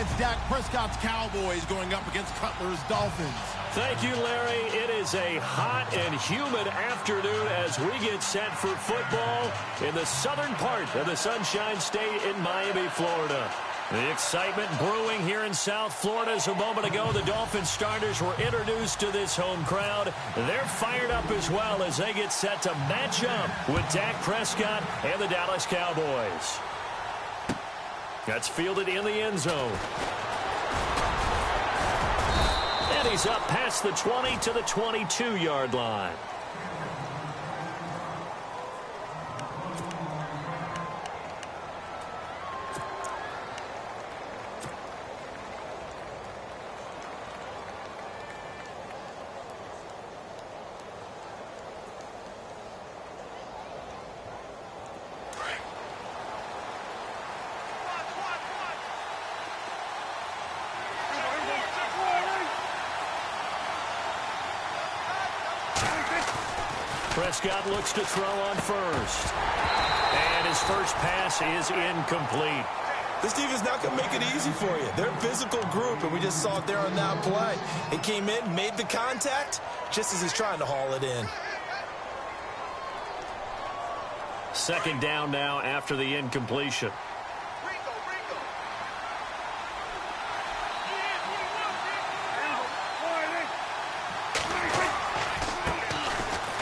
It's Dak Prescott's Cowboys going up against Cutler's Dolphins. Thank you, Larry. It is a hot and humid afternoon as we get set for football in the southern part of the Sunshine State in Miami, Florida. The excitement brewing here in South Florida. As a moment ago, the Dolphins starters were introduced to this home crowd. They're fired up as well as they get set to match up with Dak Prescott and the Dallas Cowboys. That's fielded in the end zone. And he's up past the 20 to the 22-yard line. Prescott looks to throw on first. And his first pass is incomplete. This defense not going to make it easy for you. They're a physical group, and we just saw it there on that play. It came in, made the contact, just as he's trying to haul it in. Second down now after the incompletion.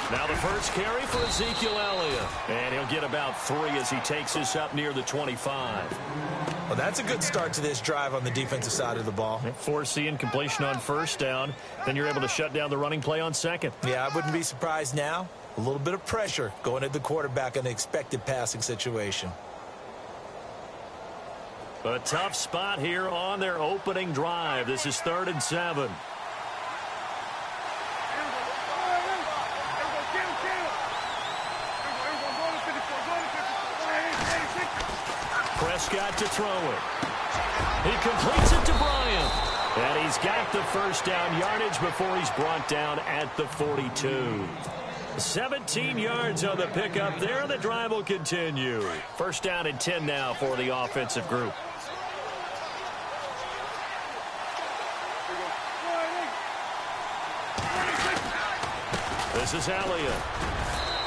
Now the first carry for Ezekiel Elliott. And he'll get about 3 as he takes this up near the 25. Well, that's a good start to this drive on the defensive side of the ball. Force the incompletion on first down. Then you're able to shut down the running play on second. Yeah, I wouldn't be surprised now. A little bit of pressure going at the quarterback in an expected passing situation. A tough spot here on their opening drive. This is 3rd and 7. Prescott to throw it. He completes it to Bryant. And he's got the first down yardage before he's brought down at the 42. 17 yards on the pickup there. The drive will continue. First down and 10 now for the offensive group. This is Elliott.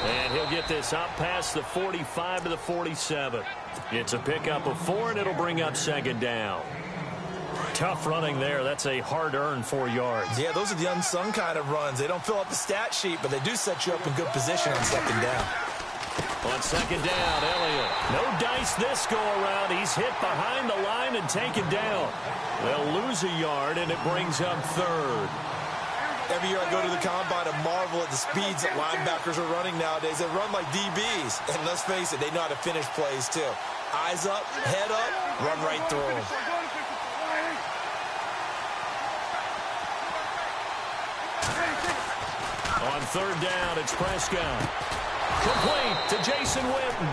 And he'll get this up past the 45 to the 47. It's a pickup of 4, and it'll bring up second down. Tough running there. That's a hard-earned 4 yards. Yeah, those are the unsung kind of runs. They don't fill up the stat sheet, but they do set you up in good position on second down. On second down, Elliott. No dice this go-around. He's hit behind the line and taken down. They'll lose a yard, and it brings up 3rd. Every year I go to the combine and marvel at the speeds that linebackers are running nowadays. They run like DBs. And let's face it, they know how to finish plays too. Eyes up, head up, run right through them. On 3rd down, it's Prescott. Complete to Jason Witten.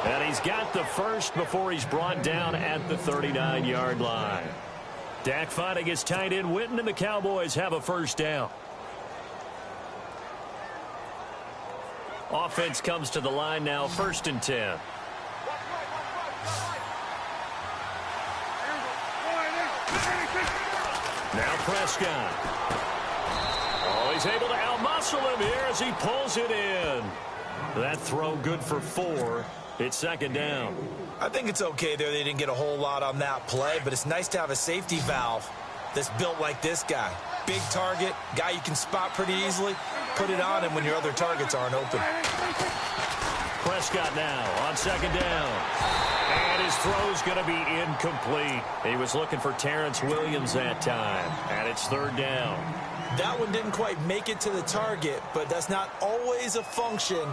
And he's got the first before he's brought down at the 39-yard line. Dak fighting his tight end Witten, and the Cowboys have a first down. Offense comes to the line now, 1st and 10. Now Prescott. Oh, he's able to outmuscle him here as he pulls it in. That throw good for 4. It's second down. I think it's okay there. They didn't get a whole lot on that play, but it's nice to have a safety valve that's built like this guy. Big target, guy you can spot pretty easily. Put it on him when your other targets aren't open. Prescott now on second down. And his throw's going to be incomplete. He was looking for Terrence Williams that time. And it's 3rd down. That one didn't quite make it to the target, but that's not always a function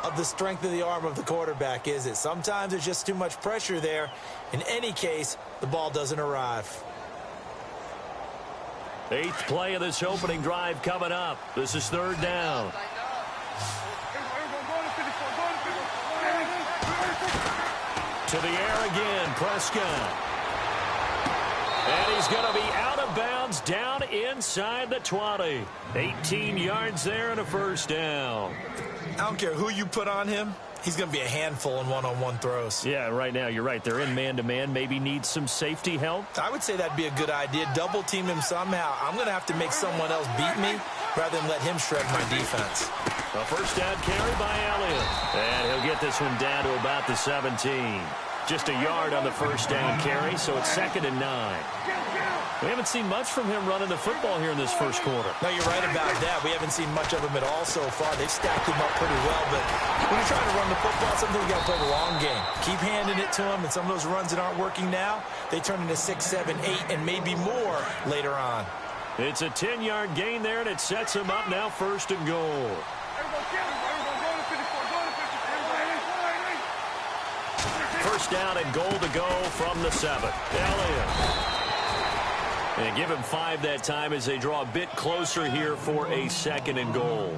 of the strength of the arm of the quarterback, is it? Sometimes there's just too much pressure there. In any case, the ball doesn't arrive. 8th play of this opening drive coming up. This is 3rd down. To the air again, Prescott. And he's going to be out of bounds down inside the 20. 18 yards there and a first down. I don't care who you put on him. He's going to be a handful in one-on-one throws. Yeah, right now, you're right. They're in man-to-man. Maybe needs some safety help. I would say that'd be a good idea. Double team him somehow. I'm going to have to make someone else beat me rather than let him shred my defense. A first down carry by Elliott. And he'll get this one down to about the 17. Just a yard on the first down carry, so it's 2nd and 9. We haven't seen much from him running the football here in this first quarter. No, you're right about that. We haven't seen much of him at all so far. They've stacked him up pretty well, but when you're trying to run the football, sometimes you got to play the long game. Keep handing it to him, and some of those runs that aren't working now, they turn into 6, 7, 8, and maybe more later on. It's a 10-yard gain there, and it sets him up now 1st and goal. First down and goal to go from the 7. Elliott. And give him 5 that time as they draw a bit closer here for a 2nd and goal.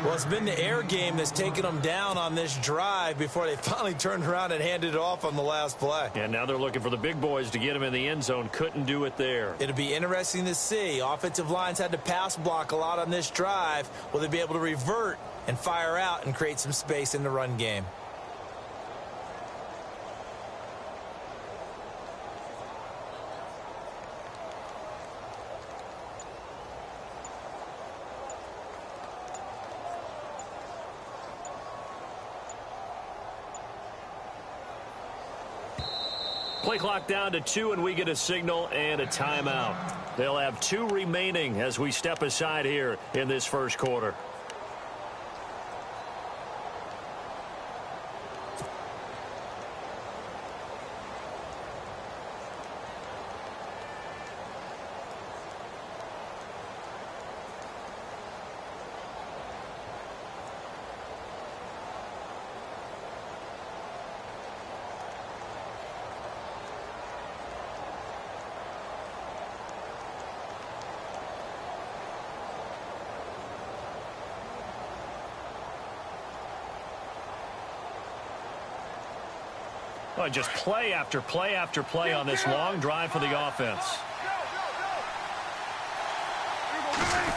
Well, it's been the air game that's taken them down on this drive before they finally turned around and handed it off on the last play. And now they're looking for the big boys to get him in the end zone. Couldn't do it there. It'll be interesting to see. Offensive lines had to pass block a lot on this drive. Will they be able to revert and fire out and create some space in the run game? Play clock down to 2, and we get a signal and a timeout. They'll have 2 remaining as we step aside here in this first quarter. Well, just play after play after play on this long drive for the offense.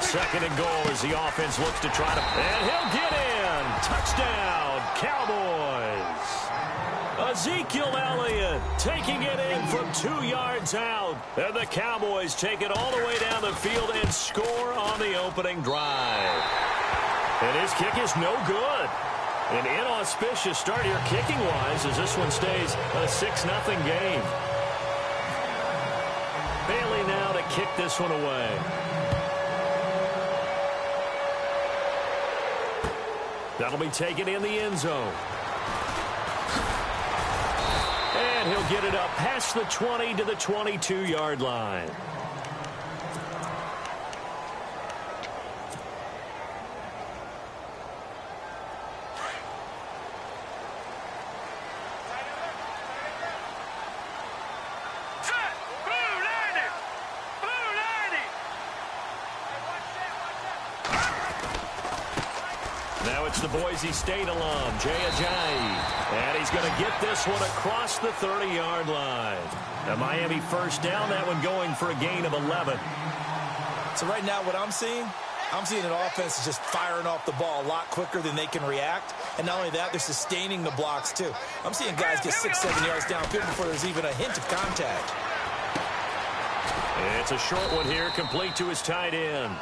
2nd and goal as the offense looks to try to... And he'll get in! Touchdown, Cowboys! Ezekiel Elliott taking it in from 2 yards out. And the Cowboys take it all the way down the field and score on the opening drive. And his kick is no good. An inauspicious start here kicking-wise as this one stays a 6-0 game. Bailey now to kick this one away. That'll be taken in the end zone. And he'll get it up past the 20 to the 22-yard line. The Boise State alum, Jay Ajayi. And he's going to get this one across the 30-yard line. A Miami first down, that one going for a gain of 11. So right now what I'm seeing an offense is just firing off the ball a lot quicker than they can react. And not only that, they're sustaining the blocks too. I'm seeing guys get 6, 7 yards downfield before there's even a hint of contact. It's a short one here, complete to his tight end.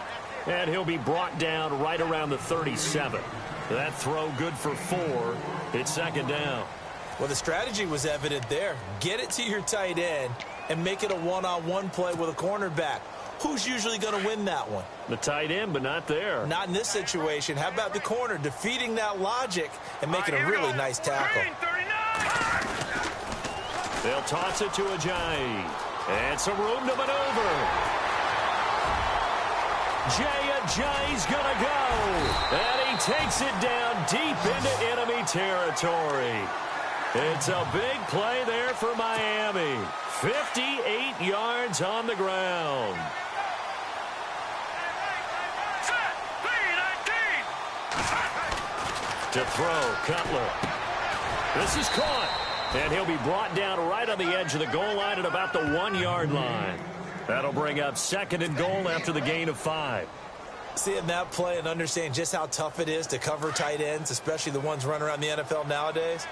And he'll be brought down right around the 37. That throw good for 4. It's 2nd down. Well, the strategy was evident there. Get it to your tight end and make it a one-on-one play with a cornerback. Who's usually going to win that one? The tight end, but not there. Not in this situation. How about the corner defeating that logic and making a really nice tackle? They'll toss it to Ajayi. And some room to maneuver. Jay Ajayi's gonna go, and he takes it down deep into enemy territory. It's a big play there for Miami. 58 yards on the ground. To throw, Cutler. This is caught, and he'll be brought down right on the edge of the goal line at about the 1-yard line. That'll bring up 2nd and goal after the gain of 5. Seeing that play and understanding just how tough it is to cover tight ends, especially the ones running around the NFL nowadays,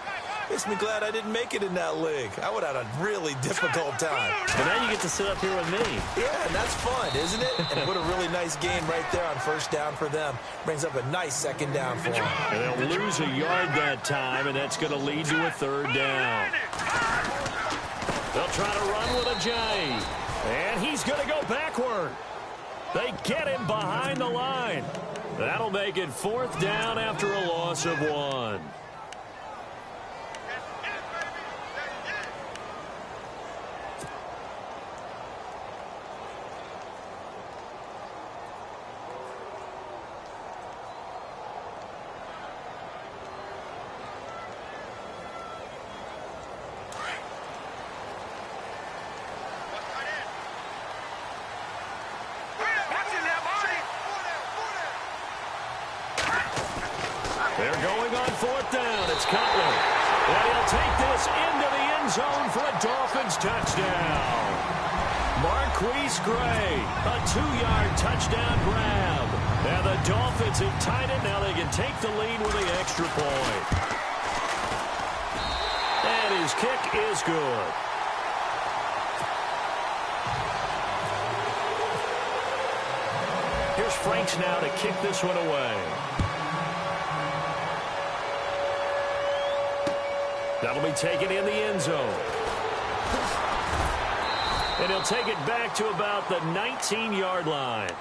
makes me glad I didn't make it in that league. I would have had a really difficult time. But now you get to sit up here with me. Yeah, and that's fun, isn't it? And what a really nice game right there on first down for them. Brings up a nice second down for them. And they'll lose a yard that time, and that's going to lead to a third down. They'll try to run with a J. And he's going to go backward. They get him behind the line. That'll make it fourth down after a loss of 1. They're going on fourth down. It's Cutler. And he'll take this into the end zone for a Dolphins touchdown. Marquise Gray, a 2-yard touchdown grab. And the Dolphins have tied it. Now they can take the lead with the extra point. And his kick is good. Here's Franks now to kick this one away. That'll be taken in the end zone. And he'll take it back to about the 19-yard line.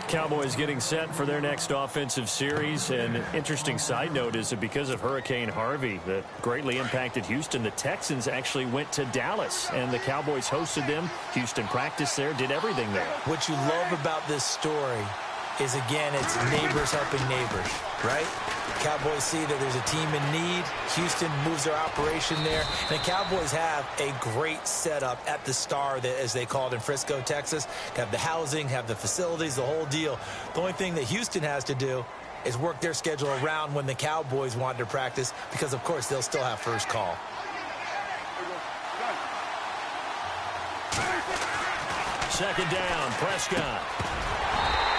Cowboys getting set for their next offensive series. An interesting side note is that because of Hurricane Harvey that greatly impacted Houston, the Texans actually went to Dallas, and the Cowboys hosted them. Houston practiced there, did everything there. What you love about this story is, again, it's neighbors helping neighbors, right? Cowboys see that there's a team in need. Houston moves their operation there. And the Cowboys have a great setup at the Star, as they call it in Frisco, Texas. Have the housing, have the facilities, the whole deal. The only thing that Houston has to do is work their schedule around when the Cowboys want to practice, because, of course, they'll still have first call. Second down, Prescott.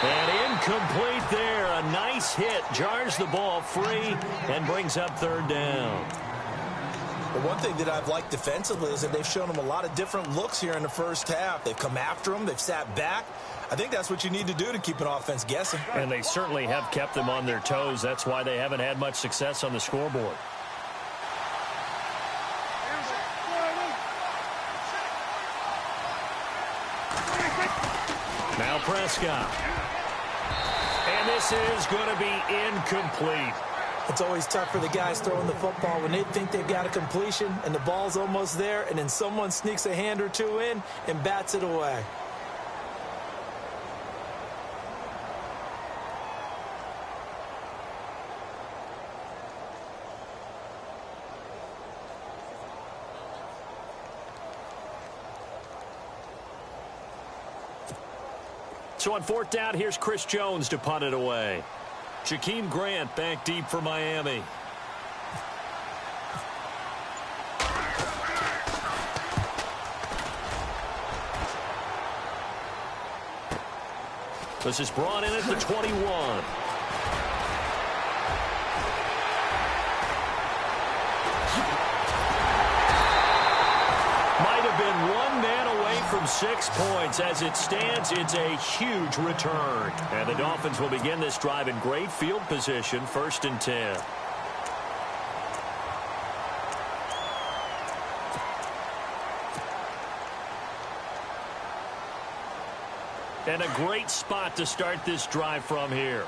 And incomplete there. A nice hit. Jars the ball free and brings up third down. But one thing that I've liked defensively is that they've shown them a lot of different looks here in the first half. They've come after them. They've sat back. I think that's what you need to do to keep an offense guessing. And they certainly have kept them on their toes. That's why they haven't had much success on the scoreboard. Now Prescott. And this is going to be incomplete. It's always tough for the guys throwing the football when they think they've got a completion and the ball's almost there, and then someone sneaks a hand or two in and bats it away. So on fourth down, here's Chris Jones to punt it away. Jakeem Grant back deep for Miami. This is brought in at the 21. From 6 points. As it stands, it's a huge return. And the Dolphins will begin this drive in great field position, 1st and 10. And a great spot to start this drive from here.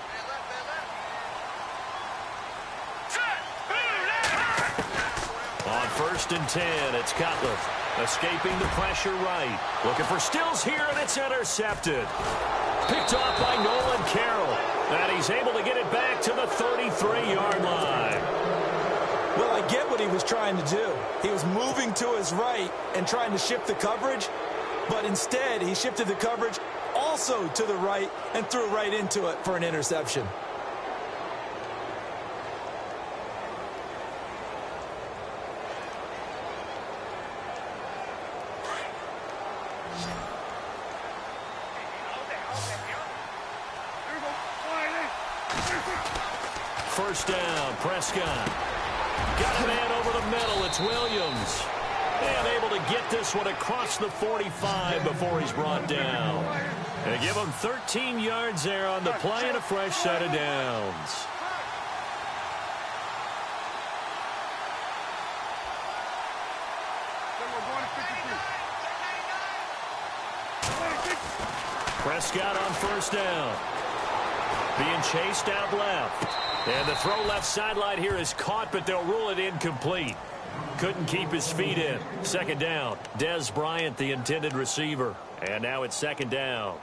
On 1st and 10, it's Cutler. Escaping the pressure right. Looking for Stills here, and it's intercepted. Picked off by Nolan Carroll. And he's able to get it back to the 33-yard line. Well, I get what he was trying to do. He was moving to his right and trying to shift the coverage, but instead he shifted the coverage also to the right and threw right into it for an interception. first down. Prescott got a man over the middle. It's Williams. And able to get this one across the 45 before he's brought down. They give him 13 yards there on the play and a fresh set of downs. Prescott on first down. Being chased out left. And the throw left sideline here is caught, but they'll rule it incomplete. Couldn't keep his feet in. Second down. Des Bryant, the intended receiver. And now it's second down.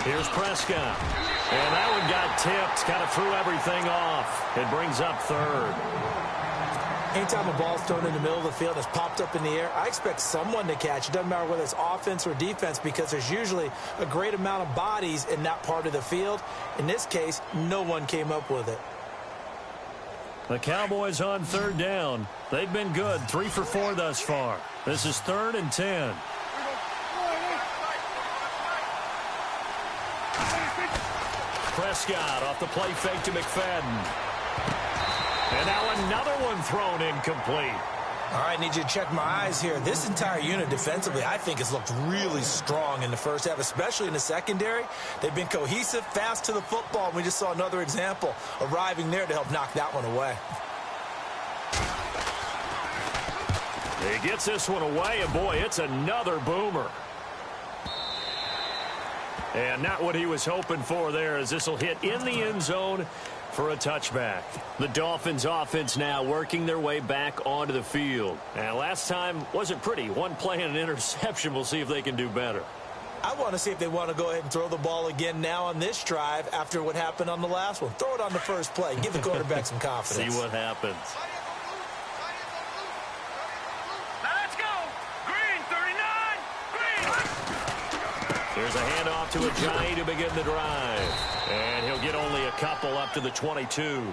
Here's Prescott. And that one got tipped. Kind of threw everything off. It brings up third. Anytime a ball's thrown in the middle of the field and it's popped up in the air, I expect someone to catch. It doesn't matter whether it's offense or defense because there's usually a great amount of bodies in that part of the field. In this case, no one came up with it. The Cowboys on third down. They've been good. 3 for 4 thus far. This is 3rd and 10. Prescott off the play fake to McFadden. And now another one thrown incomplete. All right, need you to check my eyes here. This entire unit defensively, I think, has looked really strong in the first half, especially in the secondary. They've been cohesive, fast to the football, and we just saw another example arriving there to help knock that one away. He gets this one away, and boy, it's another boomer. And not what he was hoping for there, as this will hit in the end zone for a touchback. The Dolphins offense now working their way back onto the field. And last time wasn't pretty. One play and an interception. We'll see if they can do better. I want to see if they want to go ahead and throw the ball again now on this drive after what happened on the last one. Throw it on the first play. Give the quarterback some confidence. See what happens. Let's go. Green, 39. Green. There's a handoff to Ajayi to begin the drive. And he'll get only a couple up to the 22. No.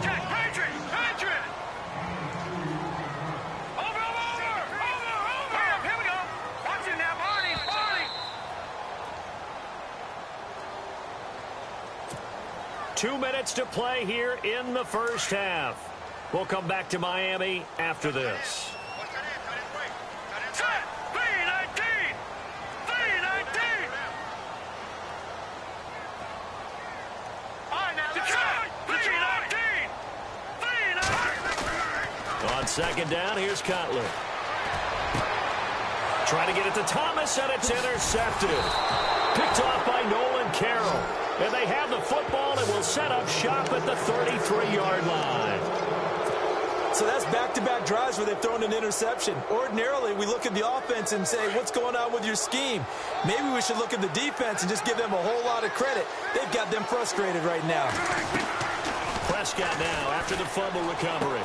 Check. Patriot. Over. Here we go. Watch him now, Barney. 2 minutes to play here in the first half. We'll come back to Miami after this. On second down, here's Cutler. Trying to get it to Thomas, and it's intercepted. Picked off by Nolan Carroll. And they have the football and will set up shop at the 33-yard line. So that's back-to-back drives where they've thrown an interception. Ordinarily, we look at the offense and say, what's going on with your scheme? Maybe we should look at the defense and just give them a whole lot of credit. They've got them frustrated right now. Prescott now after the fumble recovery.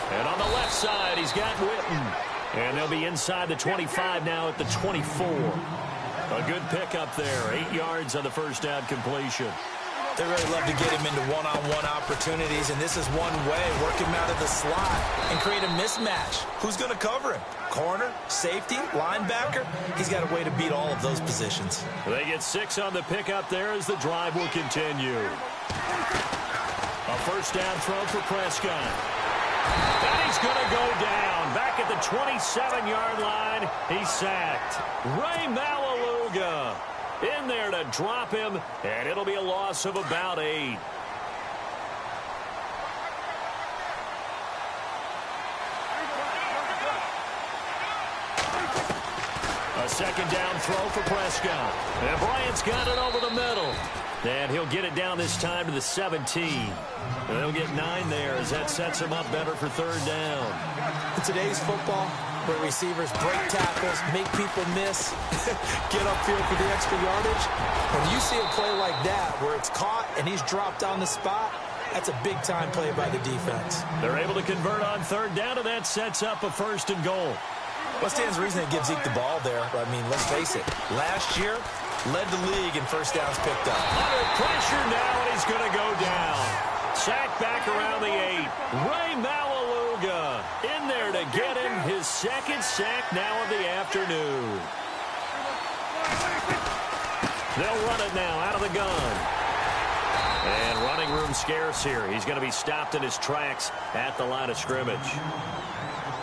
And on the left side, he's got Witten. And they'll be inside the 25 now at the 24. A good pickup there. 8 yards on the first down completion. They really love to get him into one-on-one opportunities, and this is one way. Work him out of the slot and create a mismatch. Who's going to cover him? Corner, safety, linebacker? He's got a way to beat all of those positions. They get 6 on the pickup there as the drive will continue. A first down throw for Prescott. And he's going to go down. Back at the 27-yard line, he's sacked. Ray Malaluga in there to drop him, and it'll be a loss of about 8. A second down throw for Prescott. And Bryant's got it over the middle. And he'll get it down this time to the 17. And they'll get 9 there as that sets him up better for third down. In today's football, where receivers break tackles, make people miss, get upfield for the extra yardage, when you see a play like that where it's caught and he's dropped on the spot, that's a big-time play by the defense. They're able to convert on third down, and that sets up a first and goal. What stands to reason they give Zeke the ball there? I mean, let's face it. Last year, led the league in first downs picked up. Under pressure now, and he's going to go down. Sack back around the 8. Ray Malaluga in there to get him his second sack now of the afternoon. They'll run it now out of the gun. And running room scarce here. He's going to be stopped in his tracks at the line of scrimmage.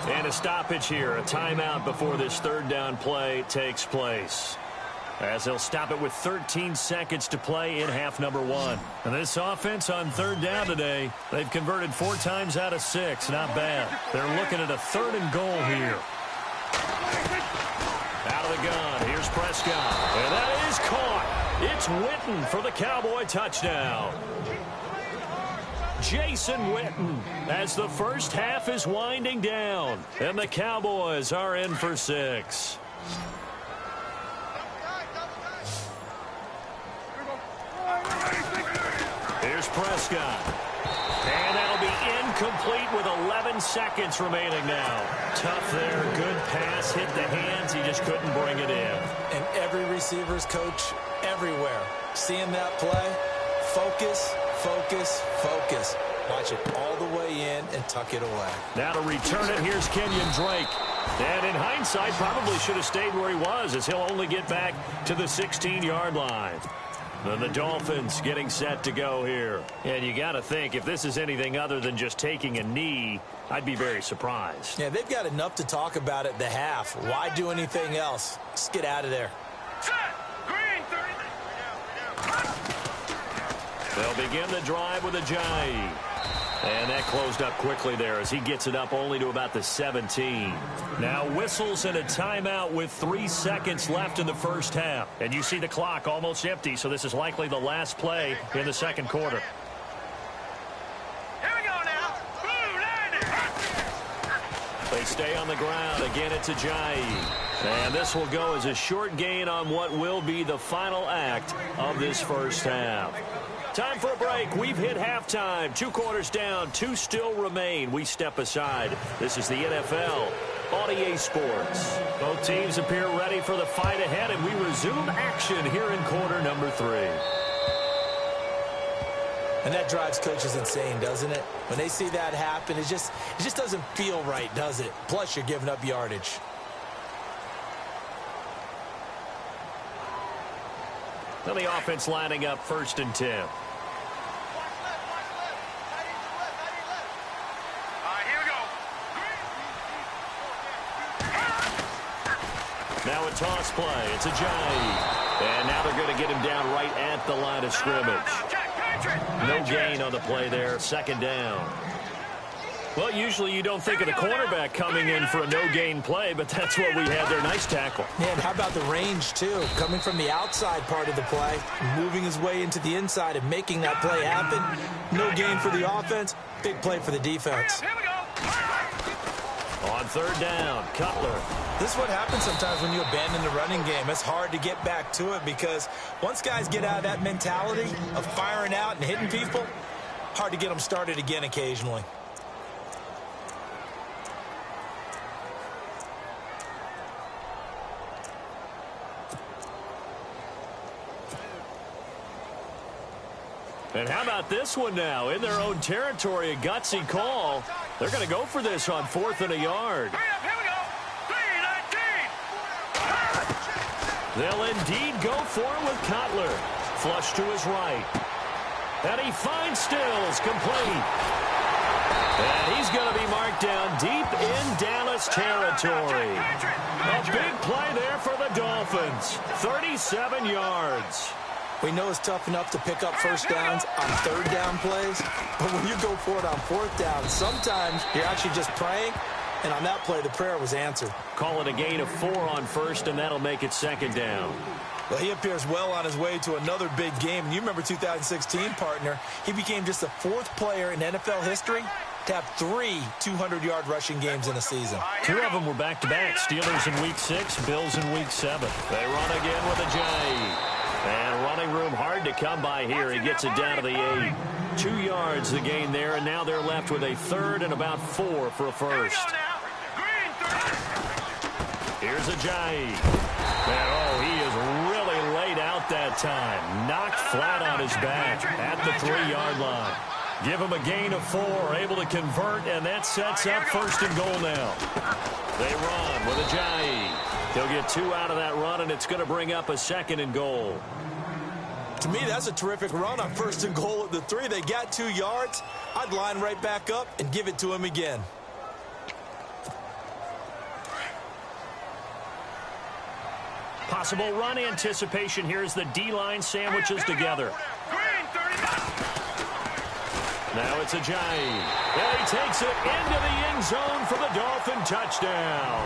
And a stoppage here, a timeout before this third down play takes place. As they'll stop it with 13 seconds to play in half number 1. And this offense on third down today, they've converted 4 times out of 6. Not bad. They're looking at a 3rd and goal here. Out of the gun, here's Prescott. And that is caught. It's Witten for the Cowboy touchdown. Jason Witten as the first half is winding down. And the Cowboys are in for 6. Here's Prescott. And that'll be incomplete with 11 seconds remaining now. Tough there. Good pass. Hit the hands. He just couldn't bring it in. And every receiver's coach everywhere. Seeing that play, focus, focus, focus. Watch it all the way in and tuck it away. Now to return it, here's Kenyon Drake. And in hindsight, probably should have stayed where he was, as he'll only get back to the 16-yard line. And the Dolphins getting set to go here. And you got to think, if this is anything other than just taking a knee, I'd be very surprised. Yeah, they've got enough to talk about at the half. Why do anything else? Just get out of there. Green, 30. They'll begin the drive with Ajayi. And that closed up quickly there as he gets it up only to about the 17. Now whistles and a timeout with 3 seconds left in the first half. And you see the clock almost empty, so this is likely the last play in the second quarter. Here we go now. Blue landing. They stay on the ground. Again, it's Ajayi. And this will go as a short gain on what will be the final act of this first half. Time for a break. We've hit halftime. 2 quarters down. 2 still remain. We step aside. This is the NFL on EA Sports. Both teams appear ready for the fight ahead, and we resume action here in quarter number 3. And that drives coaches insane, doesn't it? When they see that happen, it just doesn't feel right, does it? Plus, you're giving up yardage. Well, the offense lining up 1st and 10. All right, here we go. Now a toss play. It's Ajayi. And now they're going to get him down right at the line of scrimmage. No gain on the play there. 2nd down. Well, usually you don't think of the cornerback coming in for a no-gain play, but that's what we had there. Nice tackle. Man, how about the range, too? Coming from the outside part of the play, moving his way into the inside and making that play happen. No gain for the offense, big play for the defense. Here we go. On 3rd down, Cutler. This is what happens sometimes when you abandon the running game. It's hard to get back to it because once guys get out of that mentality of firing out and hitting people, hard to get them started again occasionally. And how about this one now? In their own territory, a gutsy call. They're going to go for this on 4th and a yard. Hurry up, here we go. 3-19. They'll indeed go for it with Cutler. Flush to his right. And he finds Stills complete. And he's going to be marked down deep in Dallas territory. A big play there for the Dolphins. 37 yards. We know it's tough enough to pick up first downs on 3rd down plays, but when you go for it on 4th down, sometimes you're actually just praying, and on that play, the prayer was answered. Call it a gain of 4 on 1st, and that'll make it 2nd down. Well, he appears well on his way to another big game. And you remember 2016, partner, he became just the 4th player in NFL history to have 3 200-yard rushing games in a season. 2 of them were back-to-back. Steelers in Week 6, Bills in Week 7. They run again with Ajayi. And running room hard to come by here. He gets it down to the 8. 2 yards the gain there, and now they're left with a 3rd and about 4 for a first. Here's Ajayi. And, he is really laid out time. Knocked flat on his back at the 3-yard line. Give him a gain of 4, able to convert, and that sets up 1st and goal now. They run with Ajayi. He'll get 2 out of that run, and it's going to bring up a 2nd and goal. To me, that's a terrific run on 1st and goal at the 3. They got 2 yards. I'd line right back up and give it to him again. Possible run anticipation here as the D-line sandwiches together. Now it's Ajayi. And he takes it into the end zone for the Dolphin touchdown.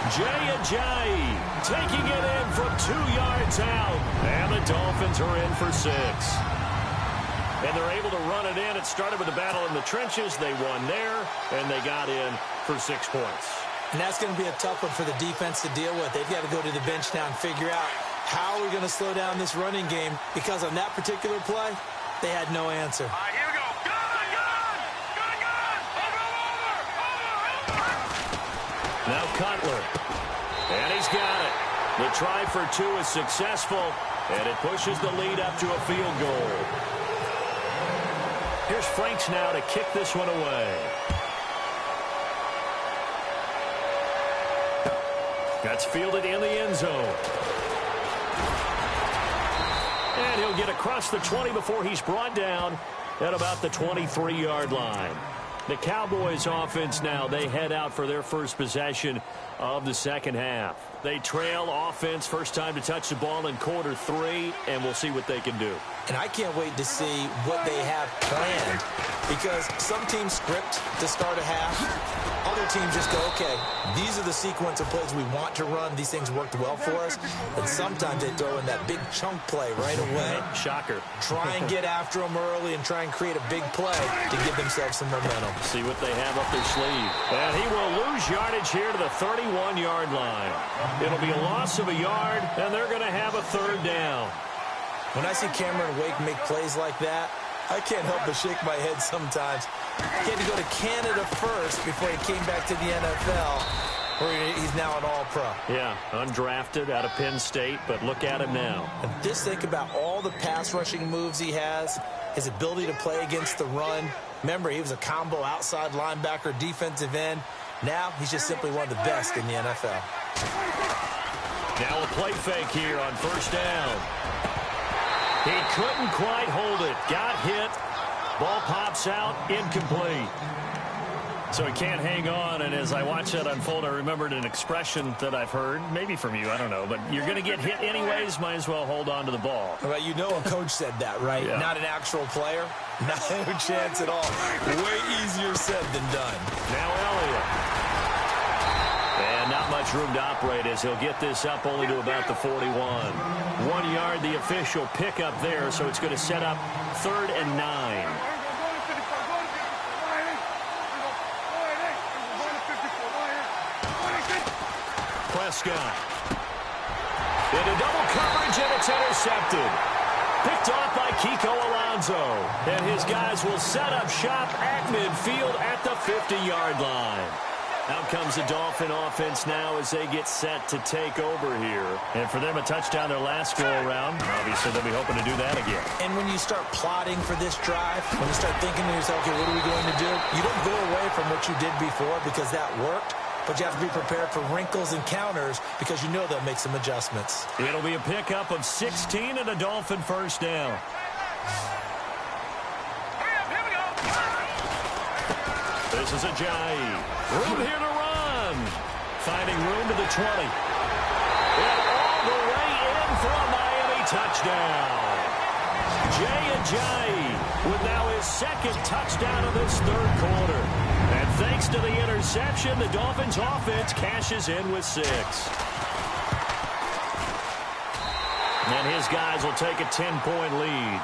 Ajayi taking it in from 2 yards out. And the Dolphins are in for 6. And they're able to run it in. It started with a battle in the trenches. They won there, and they got in for 6 points. And that's going to be a tough one for the defense to deal with. They've got to go to the bench now and figure out how we're going to slow down this running game, because on that particular play, they had no answer. All right, here we go. Gun! Now Cutler. And he's got it. The try for 2 is successful, and it pushes the lead up to a field goal. Here's Franks now to kick this one away. That's fielded in the end zone. And he'll get across the 20 before he's brought down at about the 23-yard line. The Cowboys offense now, they head out for their first possession of the second half. They trail offense, first time to touch the ball in quarter 3, and we'll see what they can do. And I can't wait to see what they have planned, because some teams script to start a half. Other teams just go, okay, these are the sequence of plays we want to run. These things worked well for us. And sometimes they throw in that big chunk play right away. Shocker. Try and get after them early and try and create a big play to give themselves some momentum. See what they have up their sleeve. And he will lose yardage here to the 31-yard line. It'll be a loss of a yard, and they're going to have a 3rd down. When I see Cameron Wake make plays like that, I can't help but shake my head sometimes. He had to go to Canada first before he came back to the NFL, where he's now an all-pro. Yeah, undrafted out of Penn State, but look at him now. And just think about all the pass-rushing moves he has, his ability to play against the run. Remember, he was a combo outside linebacker, defensive end. Now he's just simply one of the best in the NFL. Now a play fake here on 1st down. He couldn't quite hold it. Got hit. Ball pops out. Incomplete. So he can't hang on. And as I watch that unfold, I remembered an expression that I've heard, maybe from you, I don't know. But you're going to get hit anyways. Might as well hold on to the ball. Well, you know a coach said that, right? Yeah. Not an actual player. No chance at all. Way easier said than done. Now Elliott. And not much room to operate as he'll get this up only to about the 41. 1 yard, the official pickup there, so it's going to set up 3rd and 9. Prescott. Into double coverage, and it's intercepted. Picked off by Kiko Alonso. And his guys will set up shop at midfield at the 50-yard line. Out comes the Dolphin offense now as they get set to take over here. And for them, a touchdown their last go-around. Obviously, they'll be hoping to do that again. And when you start plotting for this drive, when you start thinking to yourself, okay, what are we going to do? You don't go away from what you did before because that worked. But you have to be prepared for wrinkles and counters because you know they'll make some adjustments. It'll be a pickup of 16 and a Dolphin 1st down. Here we go. This is Ajayi. Room here to run. Finding room to the 20. And all the way in for a Miami touchdown. Ajayi with now his 2nd touchdown of this 3rd quarter. And thanks to the interception, the Dolphins offense cashes in with 6. And his guys will take a 10-point lead.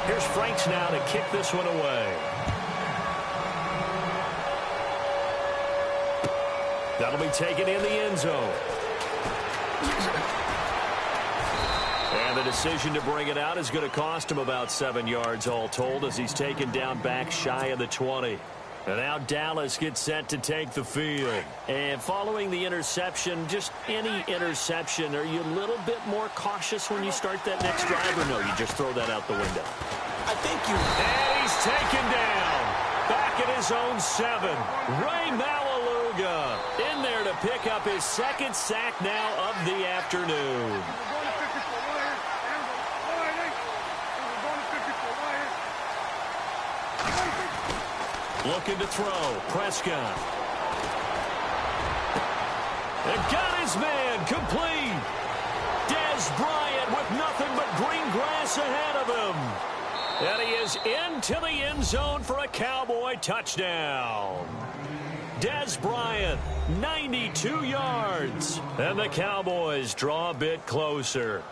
Here's Franks now to kick this one away. That'll be taken in the end zone. And the decision to bring it out is going to cost him about 7 yards all told as he's taken down back shy of the 20. And now Dallas gets set to take the field. And following the interception, just any interception, are you a little bit more cautious when you start that next drive, or no, you just throw that out the window? I think you... And he's taken down. Back at his own 7. Ray Malaluga in there to pick up his second sack now of the afternoon. Looking to throw. Prescott. And got his man complete. Dez Bryant with nothing but green grass ahead of him. And he is into the end zone for a Cowboy touchdown. Dez Bryant, 92 yards. And the Cowboys draw a bit closer.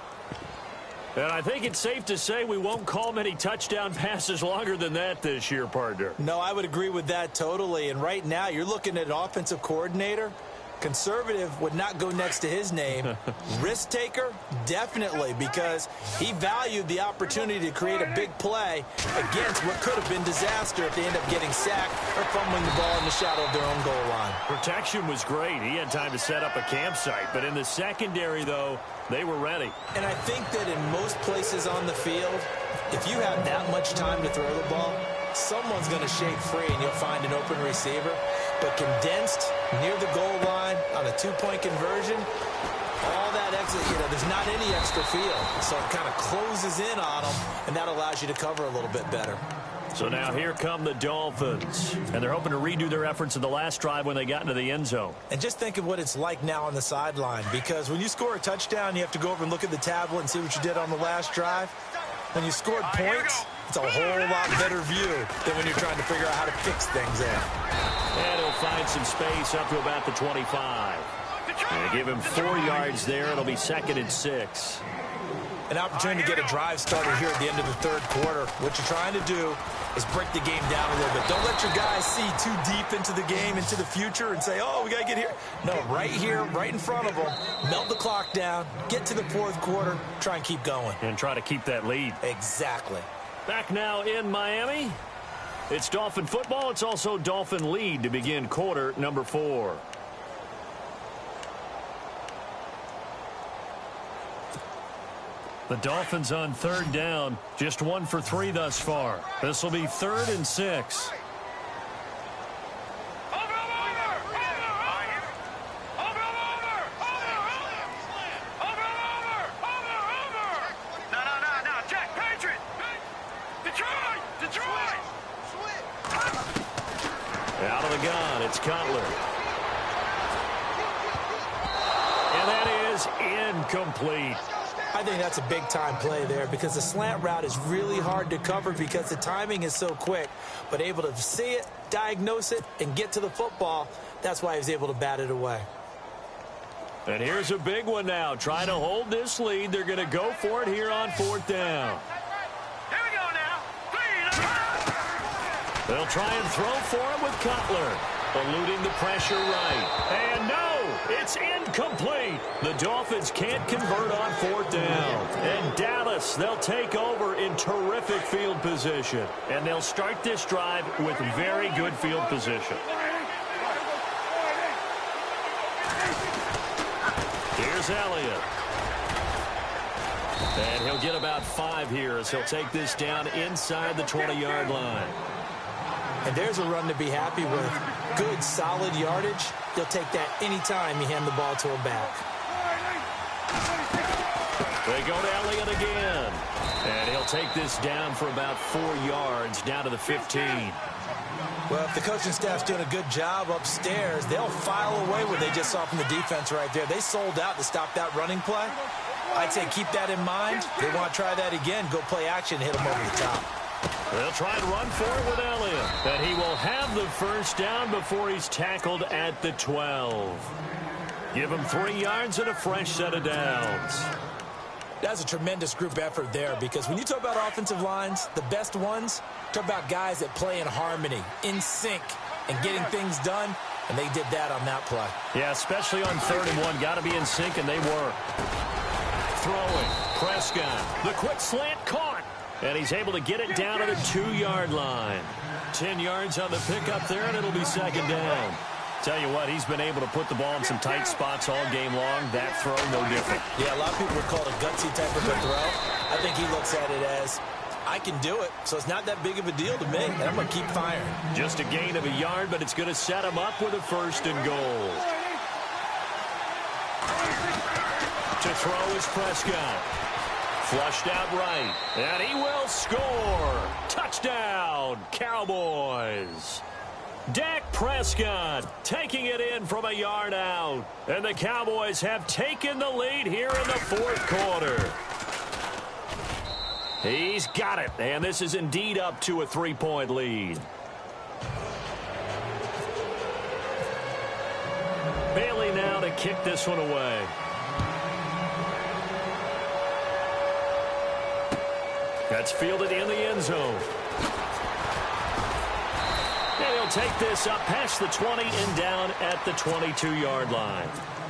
And I think it's safe to say we won't call many touchdown passes longer than that this year, partner. No, I would agree with that totally. And right now, you're looking at an offensive coordinator. Conservative would not go next to his name. Risk taker, definitely, because he valued the opportunity to create a big play against what could have been disaster if they end up getting sacked or fumbling the ball in the shadow of their own goal line. Protection was great. He had time to set up a campsite. But in the secondary, though, they were ready. And I think that in most places on the field, if you have that much time to throw the ball, someone's going to shake free and you'll find an open receiver. But condensed near the goal line on a two-point conversion, all that extra, there's not any extra field. So it kind of closes in on them, and that allows you to cover a little bit better. So now here come the Dolphins. And they're hoping to redo their efforts in the last drive when they got into the end zone. And just think of what it's like now on the sideline, because when you score a touchdown, you have to go over and look at the tablet and see what you did on the last drive. When you scored points, it's a whole lot better view than when you're trying to figure out how to fix things there. And he'll find some space up to about the 25. And give him 4 yards there. It'll be 2nd and 6. An opportunity to get a drive started here at the end of the third quarter. What you're trying to do is break the game down a little bit. Don't let your guys see too deep into the game, into the future, and say, oh, we got to get here. No, right here, right in front of them, melt the clock down, get to the fourth quarter, try and keep going. And try to keep that lead. Exactly. Back now in Miami. It's Dolphin football. It's also Dolphin lead to begin quarter number 4. The Dolphins on 3rd down, just 1 for 3 thus far. This will be 3rd and 6. Out of the gun, it's Cutler. And that is incomplete. I think that's a big-time play there because the slant route is really hard to cover because the timing is so quick. But able to see it, diagnose it, and get to the football, that's why he was able to bat it away. And here's a big one now. Trying to hold this lead. They're going to go for it here on 4th down. Here we go now. They'll try and throw for him with Cutler. Eluding the pressure right. And no, it's incomplete. The Dolphins can't convert on 4th down. And Dallas, they'll take over in terrific field position. And they'll start this drive with very good field position. Here's Elliott. And he'll get about 5 here as he'll take this down inside the 20-yard line. And there's a run to be happy with. Good, solid yardage. He'll take that anytime you hand the ball to him back. They go to Elliott again. And he'll take this down for about 4 yards, down to the 15. Well, if the coaching staff's doing a good job upstairs, they'll file away what they just saw from the defense right there. They sold out to stop that running play. I'd say keep that in mind. They want to try that again. Go play action and hit them over the top. They'll try and run for it with Elliott. And he will have the first down before he's tackled at the 12. Give him 3 yards and a fresh set of downs. That's a tremendous group effort there because when you talk about offensive lines, the best ones, talk about guys that play in harmony, in sync, and getting things done, and they did that on that play. Yeah, especially on 3rd and 1. Got to be in sync, and they were. Throwing. Prescott. The quick slant caught. And he's able to get it down to the 2-yard line. 10 yards on the pickup there, and it'll be second down. Tell you what, he's been able to put the ball in some tight spots all game long. That throw, no different. Yeah, a lot of people would call it a gutsy type of a throw. I think he looks at it as, I can do it, so it's not that big of a deal to me, and I'm going to keep firing. Just a gain of a yard, but it's going to set him up with a 1st and goal. To throw is Prescott. Flushed out right, and he will score. Touchdown, Cowboys. Dak Prescott taking it in from a yard out. And the Cowboys have taken the lead here in the 4th quarter. He's got it, and this is indeed up to a 3-point lead. Bailey now to kick this one away. That's fielded in the end zone. And he'll take this up past the 20 and down at the 22-yard line.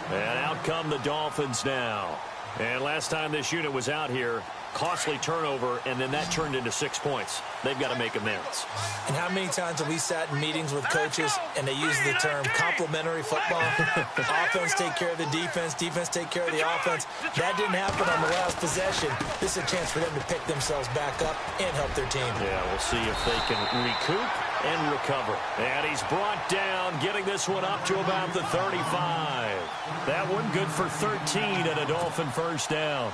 And out come the Dolphins now. And last time this unit was out here, costly turnover, and then that turned into 6 points. They've got to make amends. And how many times have we sat in meetings with coaches and they use the term complementary football? Offense take care of the defense, defense take care of the offense. That didn't happen on the last possession. This is a chance for them to pick themselves back up and help their team. Yeah, we'll see if they can recoup and recover. And he's brought down, getting this one up to about the 35. That one good for 13 and a Dolphin 1st down.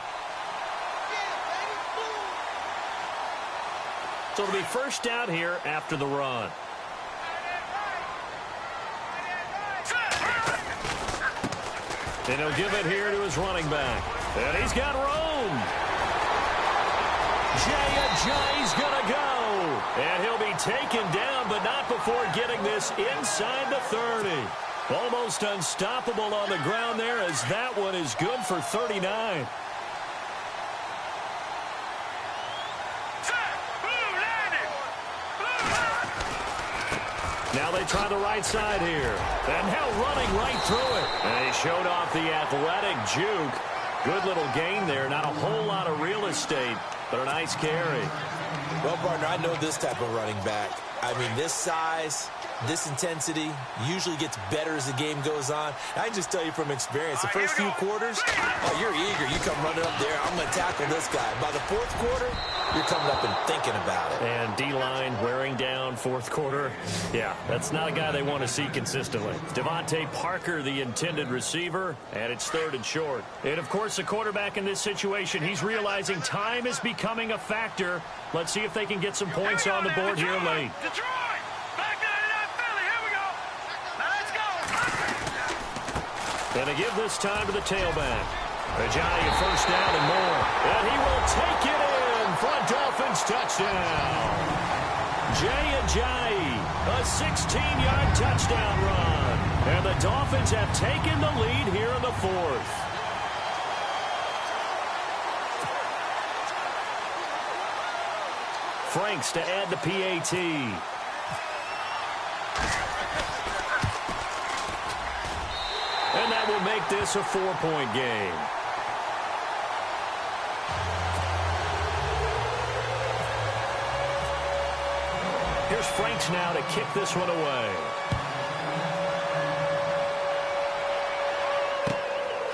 So it'll be 1st down here after the run. And he'll give it here to his running back. And he's got room. Jay Ajayi's going to go. And he'll be taken down, but not before getting this inside the 30. Almost unstoppable on the ground there, as that one is good for 39. Now they try the right side here. And now running right through it. And he showed off the athletic juke. Good little gain there. Not a whole lot of real estate, but a nice carry. Well, partner, I know this type of running back. I mean, this size, this intensity usually gets better as the game goes on. I can just tell you from experience, the first few quarters, oh, you're eager. You come running up there, I'm going to tackle this guy. By the 4th quarter, you're coming up and thinking about it. And D-line wearing down 4th quarter. Yeah, that's not a guy they want to see consistently. Devontae Parker, the intended receiver, and it's 3rd and short. And, of course, the quarterback in this situation, he's realizing time is becoming a factor. Let's see if they can get some points on the board here late. Detroit! Back 99 Philly, here we go. Now let's go. And they give this time to the tailback. Ajayi 1st down and more. And he will take it in for a Dolphins touchdown. Jay Ajayi, a 16-yard touchdown run. And the Dolphins have taken the lead here in the 4th. Franks to add the PAT. And that will make this a 4-point game. Here's Franks now to kick this one away.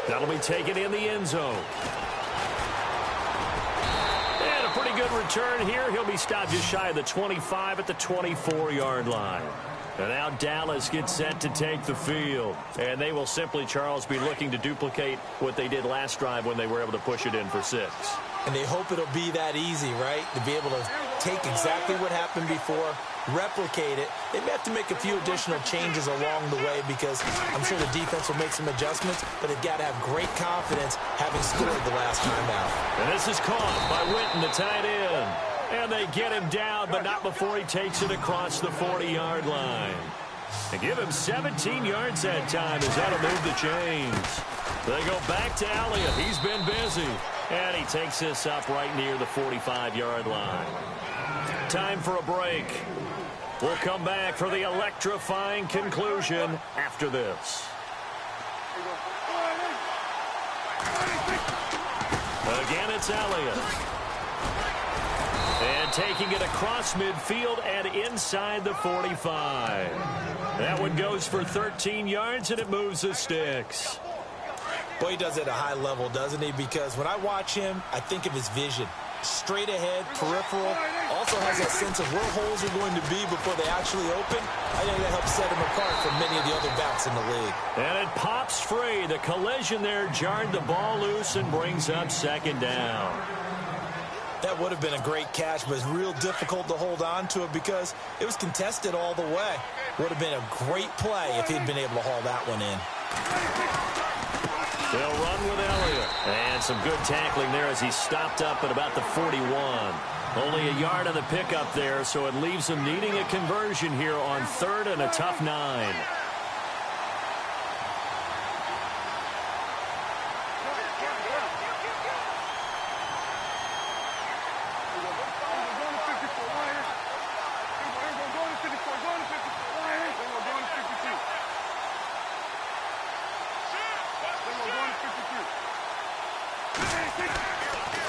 That'll be taken in the end zone. And a pretty good return here. He'll be stopped just shy of the 25 at the 24-yard line. And now Dallas gets set to take the field. And they will simply, Charles, be looking to duplicate what they did last drive when they were able to push it in for 6. And they hope it'll be that easy, right? To be able to take exactly what happened before, replicate it. They may have to make a few additional changes along the way because I'm sure the defense will make some adjustments, but they've got to have great confidence having scored the last time out. And this is caught by Witten, the tight end. And they get him down, but not before he takes it across the 40-yard line. They give him 17 yards that time as that'll move the chains. They go back to Elliott. He's been busy. And he takes this up right near the 45-yard line. Time for a break. We'll come back for the electrifying conclusion after this. Again, it's Elliott. And taking it across midfield and inside the 45. That one goes for 13 yards, and it moves the sticks. Boy, he does it at a high level, doesn't he? Because when I watch him, I think of his vision. Straight ahead, peripheral, also has that sense of where holes are going to be before they actually open. I think that helps set him apart from many of the other backs in the league. And it pops free. The collision there jarred the ball loose and brings up second down. That would have been a great catch, but it's real difficult to hold on to it because it was contested all the way. Would have been a great play if he'd been able to haul that one in. They'll run with Elliott. And some good tackling there as he stopped up at about the 41. Only a yard on the pickup there, so it leaves him needing a conversion here on 3rd and a tough 9.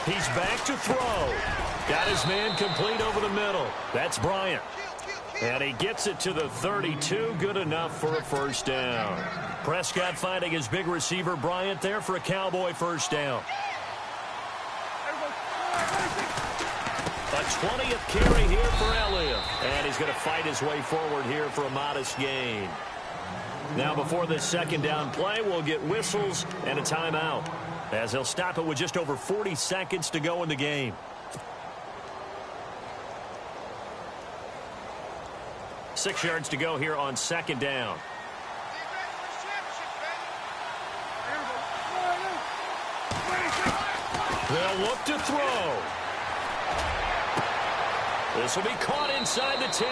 He's back to throw. Got his man complete over the middle. That's Bryant. And he gets it to the 32. Good enough for a first down. Prescott finding his big receiver Bryant there for a Cowboy first down. A 20th carry here for Elliott. And he's going to fight his way forward here for a modest gain. Now before this second down play, we'll get whistles and a timeout, as they'll stop it with just over 40 seconds to go in the game. Six yards to go here on second down. They'll look to throw. This will be caught inside the 10.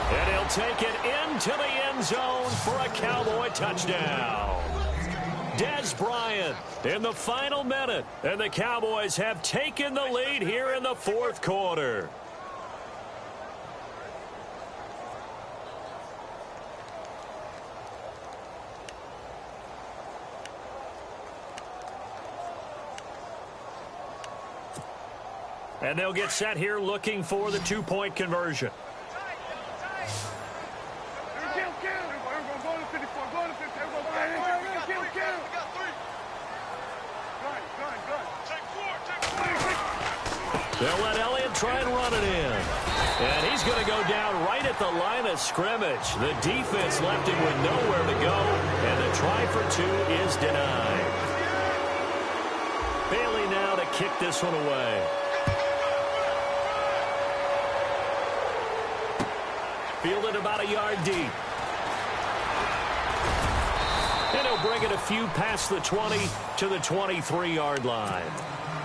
And he'll take it into the end zone for a Cowboy touchdown. Dez Bryant in the final minute. And the Cowboys have taken the lead here in the fourth quarter. And they'll get set here looking for the two-point conversion. They'll let Elliott try and run it in. And he's going to go down right at the line of scrimmage. The defense left him with nowhere to go. And the try for two is denied. Bailey now to kick this one away. Fielded about a yard deep. And he'll bring it a few past the 20 to the 23-yard line.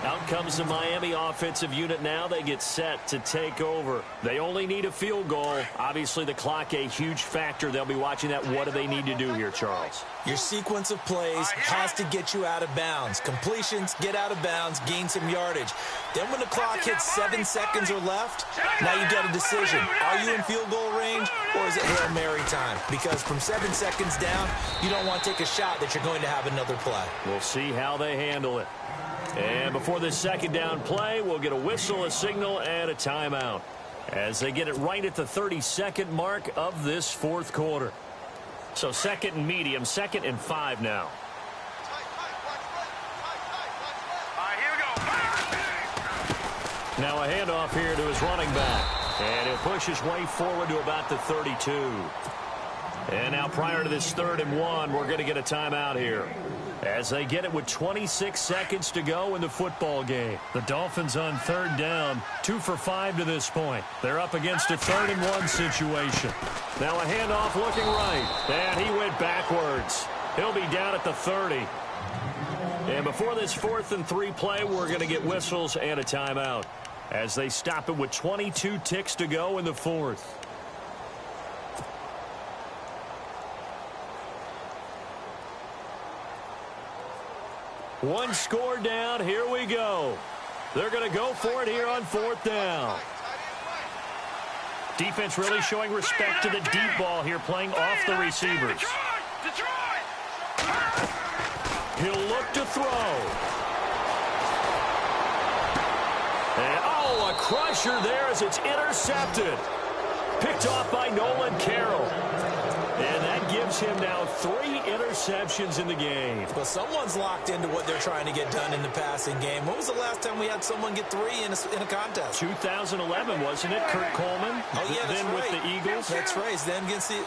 Out comes the Miami offensive unit now. They get set to take over. They only need a field goal. Obviously, the clock a huge factor. They'll be watching that. What do they need to do here, Charles? Your sequence of plays has to get you out of bounds. Completions, get out of bounds, gain some yardage. Then when the clock hits 7 seconds or left, now you get a decision. Are you in field goal range, or is it Hail Mary time? Because from 7 seconds down, you don't want to take a shot that you're going to have another play. We'll see how they handle it. And before this second down play, we'll get a whistle, a signal, and a timeout as they get it right at the 32nd mark of this fourth quarter. So second and medium, 2nd and 5 now. Now a handoff here to his running back. And he'll push his way forward to about the 32. And now prior to this 3rd and 1, we're going to get a timeout here, as they get it with 26 seconds to go in the football game. The Dolphins on 3rd down, 2 for 5 to this point. They're up against a 3rd and 1 situation. Now a handoff looking right, and he went backwards. He'll be down at the 30. And before this 4th and 3 play, we're going to get whistles and a timeout, as they stop it with 22 ticks to go in the 4th. One score down. Here we go. They're going to go for it here on 4th down. Defense really showing respect to the deep ball here, playing off the receivers. He'll look to throw. And, a crusher there as it's intercepted. Picked off by Nolan Carroll. And that gives him now 3 interceptions in the game. Well, someone's locked into what they're trying to get done in the passing game. When was the last time we had someone get 3 in a contest? 2011, wasn't it? Kurt Coleman. Oh, yeah, that's then right. with the Eagles. That's right. Then with the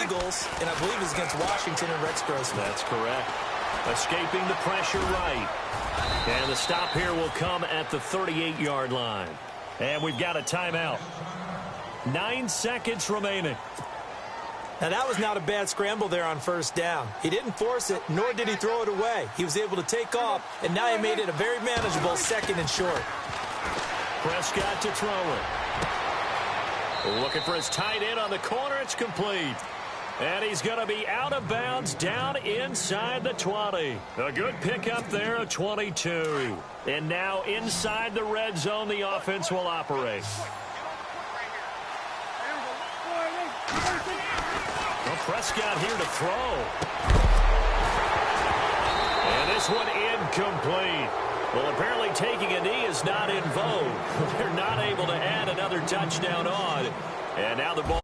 Eagles, and I believe it was against Washington and Rex Grossman. That's correct. Escaping the pressure right. And the stop here will come at the 38-yard line. And we've got a timeout. 9 seconds remaining. Now, that was not a bad scramble there on first down. He didn't force it, nor did he throw it away. He was able to take off, and now he made it a very manageable 2nd and short. Prescott to throw it. Looking for his tight end on the corner. It's complete. And he's going to be out of bounds down inside the 20. A good pickup there, a 22. And now inside the red zone, the offense will operate. Well, Prescott here to throw. And this one incomplete. Well, apparently taking a knee is not in vogue. They're not able to add another touchdown on. And now the ball.